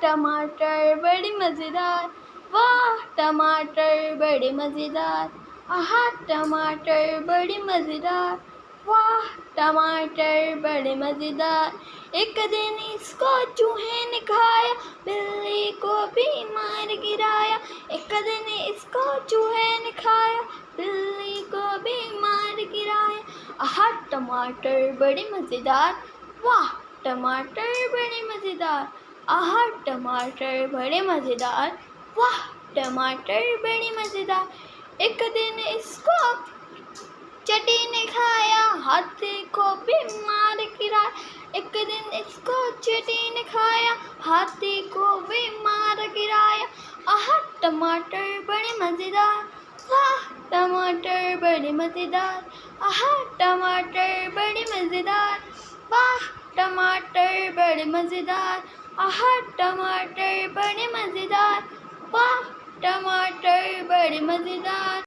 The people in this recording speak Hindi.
टमाटर बड़े मज़ेदार, वाह टमाटर बड़े मज़ेदार, आहा टमाटर बड़े मज़ेदार, वाह टमाटर बड़े मज़ेदार। एक दिन इसको चूहे ने खाया, बिल्ली को भी मार गिराया। एक दिन इसको चूहे ने खाया, बिल्ली को भी मार गिराया। आहा टमाटर बड़े मज़ेदार, वाह टमाटर बड़े मज़ेदार, आहा टमाटर बड़े मज़ेदार, वाह टमाटर बड़े मज़ेदार। एक दिन इसको चींटी ने खाया, हाथी को भी मार गिराया। एक दिन इसको चींटी ने खाया, हाथी को भी मार गिराया। आहा टमाटर बड़े मज़ेदार, वाह टमाटर बड़े मज़ेदार, आहा टमाटर बड़े मज़ेदार, वाह टमाटर बड़े मज़ेदार, आहा टमाटर बड़े मज़ेदार, वाह टमाटर बड़े मज़ेदार।